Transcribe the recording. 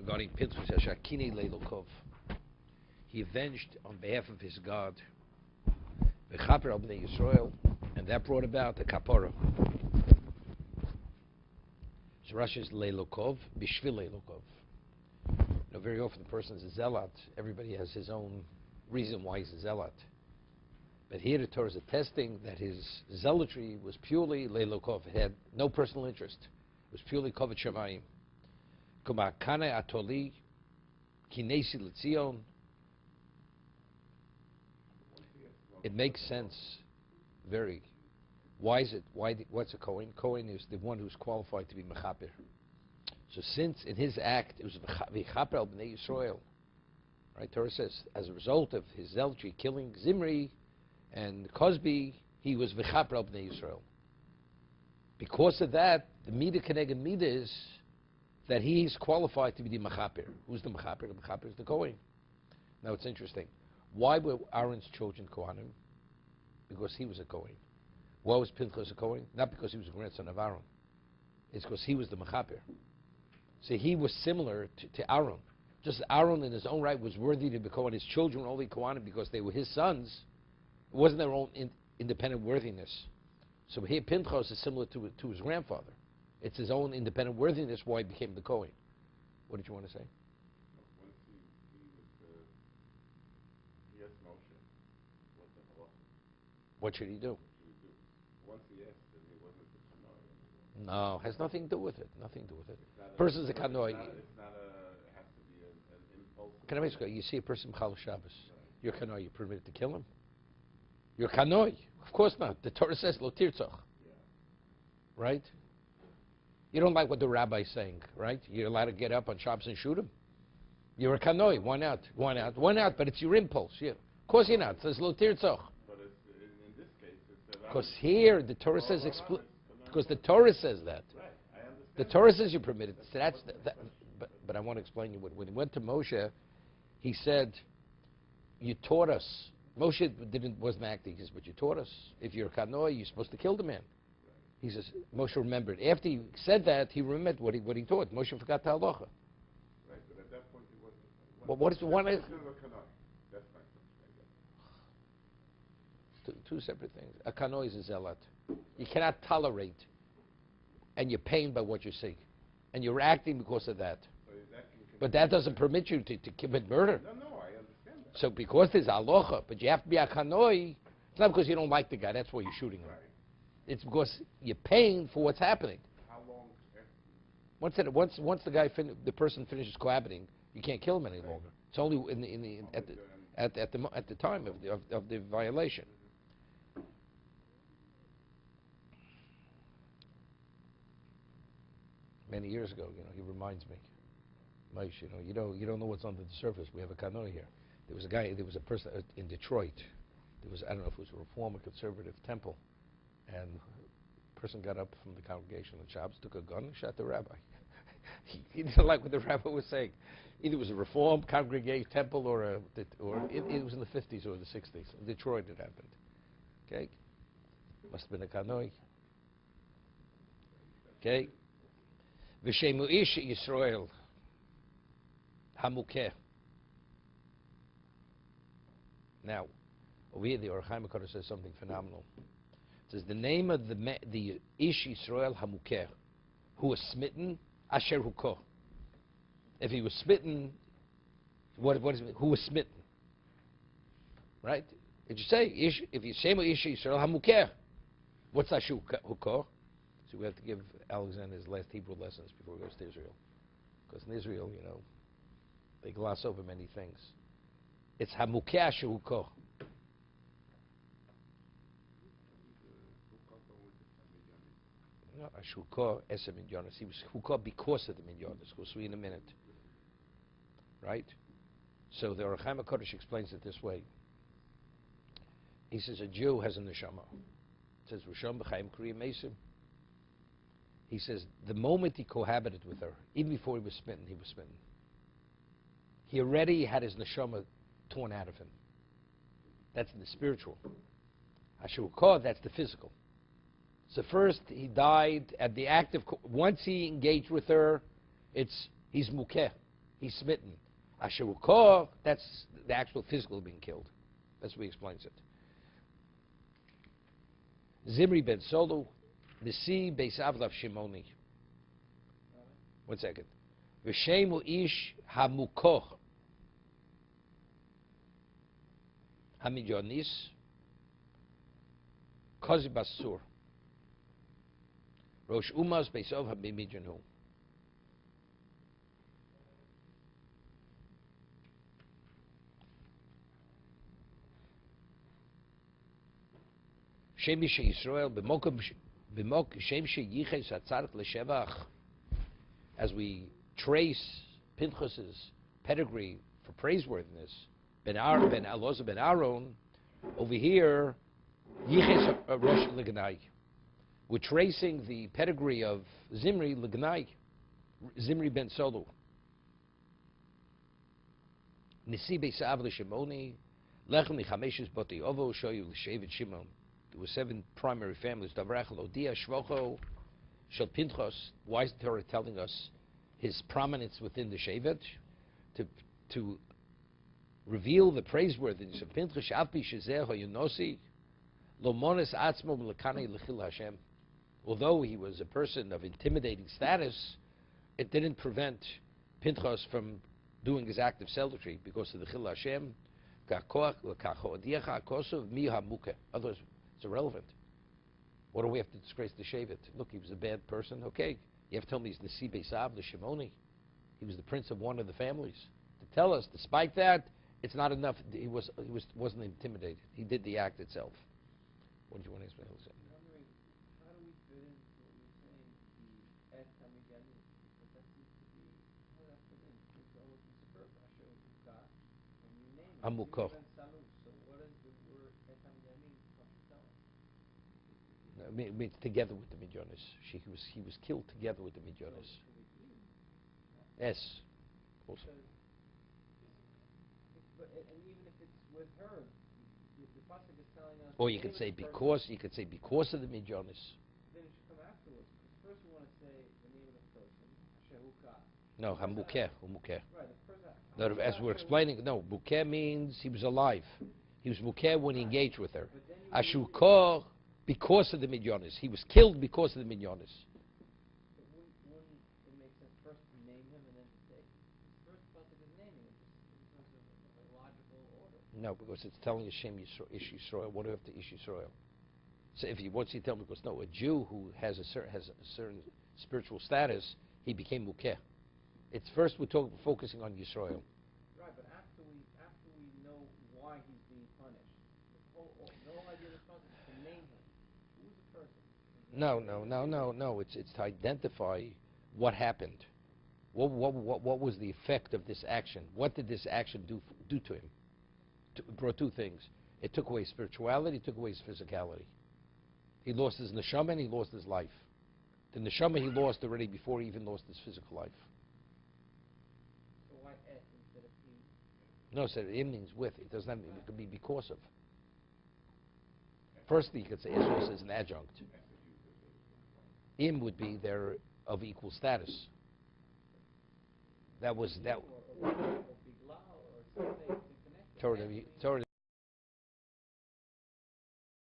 regarding Pinchas Shakini Leilokov. He avenged on behalf of his God the Chaper of Yisrael, and that brought about the Kapara. So Rashi is Leilokov, Bishvil Leilokov. You know, very often the person is a zealot. Everybody has his own reason why he's a zealot. But here the Torah is attesting that his zealotry was purely Leilokov. It had no personal interest. It was purely Kovet Shemayim. Kumakane Atoli, Kinesi L'Tzion. It makes sense, very. Why is it? What's a Kohen? Kohen is the one who's qualified to be Mechaper. So since in his act it was Mechaper al Bnei Yisrael, right? Torah says as a result of his zealotry killing Zimri and Cosby, he was Mechaper al Bnei Yisrael. Because of that, the Midah Keneged Midah is that he's qualified to be the Mechaper. Who's the Mechaper? The Mechaper is the Kohen. Now it's interesting. Why were Aaron's children Kohanim? Because he was a Kohen. Why was Pinchas a Kohen? Not because he was a grandson of Aaron. It's because he was the Mechaper. So he was similar to Aaron. Just as Aaron in his own right was worthy to be Kohen. His children were only Kohanim because they were his sons. It wasn't their own independent worthiness. So here Pinchas is similar to his grandfather. It's his own independent worthiness why he became the Kohen. What did you want to say? What should he do? Once he asked him, he wasn't the kanoi. No, has nothing to do with it. Nothing to do with it. Person's a kanoi. It has to be an impulse. Can I ask you? You see a person Chal Shabbos. Right. You're kanoi. You permitted to kill him? You're kanoi. Of course not. The Torah says lo tirtzach. Yeah. Right? You don't like what the rabbi's saying, right? You're allowed to get up on Shabbos and shoot him. You're a kanoi. Why not? Why not? Why not? But it's your impulse. Yeah. Of course you're not. It says lo tirtzach. Because here the Torah says because the Torah says that. Right, the Torah says you're permitted. So that's but I want to explain you when he went to Moshe, he said, "You taught us." Moshe wasn't acting. He says, "But you taught us. If you're a kanoi, you're supposed to kill the man." He says Moshe remembered. After he said that, he remembered what he taught. Moshe forgot the halacha. Right, but at that point he wasn't. Well, what is one? Two separate things. A kanoi is a zealot. You cannot tolerate, and you're pained by what you see, and you're acting because of that. So but that doesn't permit you to commit murder. No, I understand that. So because there's aloha, but you have to be a kanoi. It's not because you don't like the guy. That's why you're shooting him. Right. It's because you're paying for what's happening. How long? Once the person finishes cohabiting, you can't kill him any longer. It's only at the time of the violation. Many years ago, he reminds me, Maish, you don't know what's under the surface. We have a kanoi here. There was a person in Detroit. I don't know if it was a Reform or Conservative temple, and a person got up from the congregation on Shabbos, took a gun, and shot the rabbi. He didn't like what the rabbi was saying. Either it was a Reform congregation temple or it was in the 50s or the 60s. In Detroit it happened. Okay, must have been a kanoi. Okay. V'shemu ish Yisrael hamukeh. Now, over here the Or Chaim HaKadosh says something phenomenal. It says the name of the ish Yisrael hamukeh, who was smitten, asher hukoh. If he was smitten, what is it? Who was smitten? Right? Did you say if you say ish Yisrael hamukeh? What's asher hukoh? So we have to give Alexander his last Hebrew lessons before he goes to Israel. Because in Israel, they gloss over many things. It's Hamukeh Asher Hukoh. No, Asher Hukoh Esem Midyanis. He was Hukoh because of the Midyanis. We'll see in a minute. Right? So the Or Chaim HaKadosh explains it this way. He says a Jew has a neshama. It says Rishon B'chaim Kriya Mesim. He says the moment he cohabited with her, even before he was smitten, he was smitten. He already had his neshama torn out of him. That's the spiritual. Asher Hukoh, that's the physical. So first he died at the act of, once he engaged with her, he's mukeh. He's smitten. Asher ukor, that's the actual physical being killed. That's what he explains it. Zimri ben Solu, Nisi beis Avlav Shimoni. 1 second. V'shemu ish hamukoch hamidyonis kozi basur. Rosh Umas beis Ov hamimidjanu. Shem Yisrael b'mok Shem Yiches Hatzarik l'Shevach. As we trace Pinchas's pedigree for praiseworthiness, Ben Elazar ben Aaron, over here, Yiches Rosh L'Gnai. We're tracing the pedigree of Zimri L'Gnai, Zimri ben Solu. Nisi Beisav L'Shimoni, Lechem L'Chameshes Boti Ovo Shoyu L'Shevet Shimon. There were 7 primary families. Davrach Lodia Shvocho Shel Pinchas. Why is the Torah telling us his prominence within the Shevet? To reveal the praiseworthiness of Pinchas. Shapi Shezeh Hoyunosi Lo Mones Atzmo L'Kanei L'Chil Hashem. Although he was a person of intimidating status, it didn't prevent Pinchas from doing his act of zealotry because of the Chil Hashem. Otherwise, it's irrelevant. What do we have to disgrace the Shevet? Look, he was a bad person. Okay, you have to tell me he's the Nasi Beisav, the Shimoni. He was the prince of one of the families. To tell us, despite that, it's not enough. He wasn't intimidated. He did the act itself. What did you want to explain? I'm wondering, how do we fit into what you're saying, the Et Hamidyanim? Because that seems to be, how does that fit in? It's almost a superb. Asher Uka, and you name it. Amuko. So what does the word Et Hamidyanim come to tell us? It means together with the Midyonis. He was killed together with the Midyonis. Yes. Also. And even if it's with her, the pasuk is telling us. Or you could say because of the Midyonis. Then it should come afterwards. Because first we want to say the name of the person, Asher Uka. No, Hamukeh. Right, the person. No, as we're explaining, no, Mukeh means he was alive. He was Mukeh when he engaged with her. Ashukor, because of the Midyonis. He was killed because of the Midyonis. But wouldn't it make sense first to name him and then to say, first pasuk is naming him, just in terms of a logical order? No, because it's telling Hashem Ish Yisrael. What do you have to Ish Yisrael? So if once you tell me, because no, a Jew who has a certain spiritual status, he became Mukeh. It's first we're focusing on Yisrael. Right, but after we know why he's being punished, the whole idea of the pasuk is to name him. Who's the person? No. It's to identify what happened. What was the effect of this action? What did this action do to him? It brought 2 things. It took away spirituality, it took away his physicality. He lost his neshama and he lost his life. The neshama he lost already before he even lost his physical life. So why et instead of he? No, so it means with. It does not mean it could be because of. Firstly, you could say Israel is an adjunct. Im would be they're of equal status. That was that. Or bigla or something to connect. Torah